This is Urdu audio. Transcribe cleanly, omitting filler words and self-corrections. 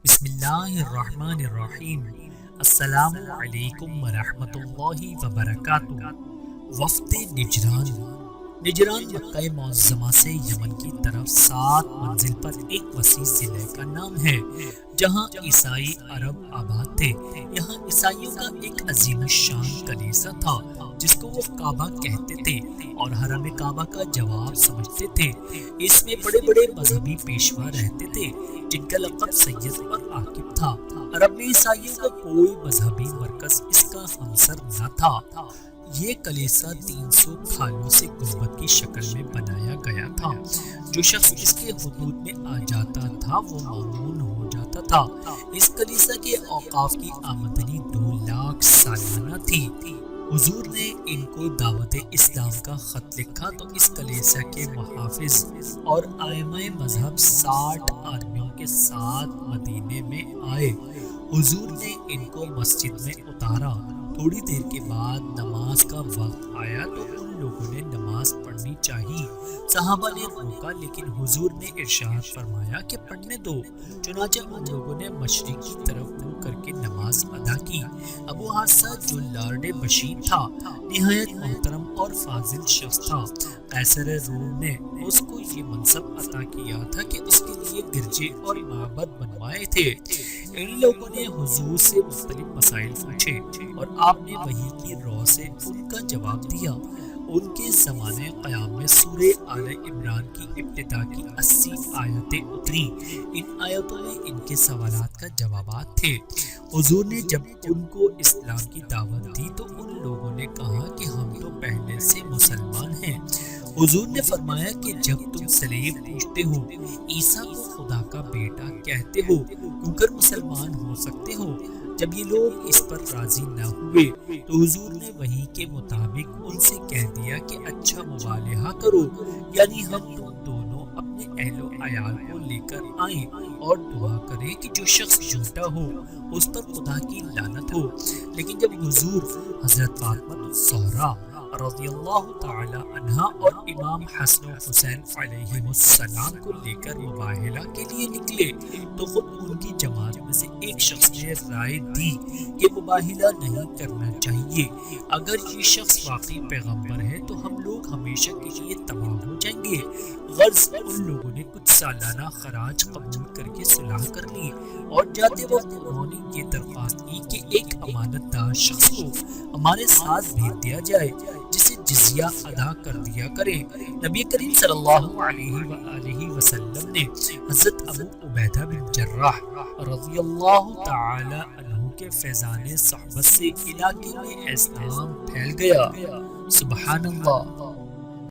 بسم اللہ الرحمن الرحیم۔ السلام علیکم ورحمۃ اللہ وبرکاتہ۔ وفد نجران مکہ معظمہ سے یمن کی طرف 7 منزل پر ایک وسیع ضلع کا نام ہے جہاں عیسائی عرب آباد تھے۔ یہاں عیسائیوں کا ایک عظیم الشان کلیسا تھا جس کو وہ کعبہ کہتے تھے اور حرم کعبہ کا جواب سمجھتے تھے۔ اس میں بڑے بڑے مذہبی پیشوا رہتے تھے جن کا لقب سید اور عاقب تھا۔ عرب میں عیسائیوں کا کوئی مذہبی مرکز اس کا ہمسر نہ تھا۔ یہ کلیسا 300 کھالوں سے گنبد کی شکل میں بنایا گیا تھا۔ جو شخص اس کے حدود میں آ جاتا تھا وہ مامون ہو جاتا تھا۔ اس کلیسا کے اوقاف کی آمدنی 2 لاکھ سالانہ تھی۔ حضور نے ان کو دعوت اسلام کا خط لکھا تو اس کلیسا کے محافظ اور ائمہ مذہب 60 آدمیوں کے ساتھ مدینے میں آئے۔ حضور نے ان کو مسجد میں اتارا۔ تھوڑی دیر کے بعد نماز کا وقت آیا تو ان لوگوں نے نماز پڑھنی چاہی۔ صحابہ نے روکا لیکن حضور نے ارشاد فرمایا کہ پڑھنے دو۔ چنانچہ ان لوگوں نے مشرق کی طرف منہ کر کے نماز ادا کی۔ ابو حادثہ جو لارڈ بشیر تھا نہایت محترم اور فاضل شخص تھا۔ قیصر روم نے اس کو یہ منصب عطا کیا تھا کہ اس کے لیے گرجے اور معبد بنوائے تھے۔ ان لوگوں نے حضور سے مختلف مسائل پوچھے اور آپ نے وحی کی رو سے ان کا جواب دیا۔ ان کے زمانے قیام میں سورہ آل عمران کی ابتدا کی 80 آیتیں اتری۔ ان آیتوں میں ان کے سوالات کا جوابات تھے۔ حضور نے جب ان کو اسلام کی دعوت دی تو ان لوگوں نے کہا کہ ہم تو پہلے سے مسلمان ہیں۔ حضور نے فرمایا کہ جب تم صلیب پوچھتے ہو، عیسیٰ کو خدا کا بیٹا کہتے ہو، کیوں کر مسلمان ہو سکتے ہو؟ جب یہ لوگ اس پر راضی نہ ہوئے تو حضور نے وحی کے مطابق ان سے کہہ دیا کہ اچھا مبالغہ کرو، یعنی ہم تم دونوں اپنے اہل و عیال کو لے کر آئیں اور دعا کریں کہ جو شخص جھوٹا ہو اس پر خدا کی لعنت ہو۔ لیکن جب حضور حضرت فاطمہ الزہرا رضی اللہ تعالی عنہا اور امام حسن و حسین علیہ السلام کو لے کر مباہلہ کے لیے نکلے تو خود ان کی جماعت میں سے ایک شخص نے رائے دی کہ مباہلہ نہیں کرنا چاہیے۔ اگر یہ شخص واقعی پیغمبر ہے تو ہم لوگ ہمیشہ کے لیے تباہ ہو جائیں گے۔ غرض ان لوگوں نے کچھ سالانہ خراج قبول کر کے صلح کر لی اور جاتے وقت انہوں نے یہ درخواست کی کہ ایک امانت دار شخص کو ہمارے ساتھ بھیج دیا جائے جسے جزیہ ادا کر دیا کرے۔ نبی کریم صلی اللہ علیہ وآلہ وسلم نے حضرت ابو عبیدہ بن جراح رضی اللہ تعالی عنہ کے فیضان صحبت سے علاقے میں اسلام پھیل گیا۔ سبحان اللہ۔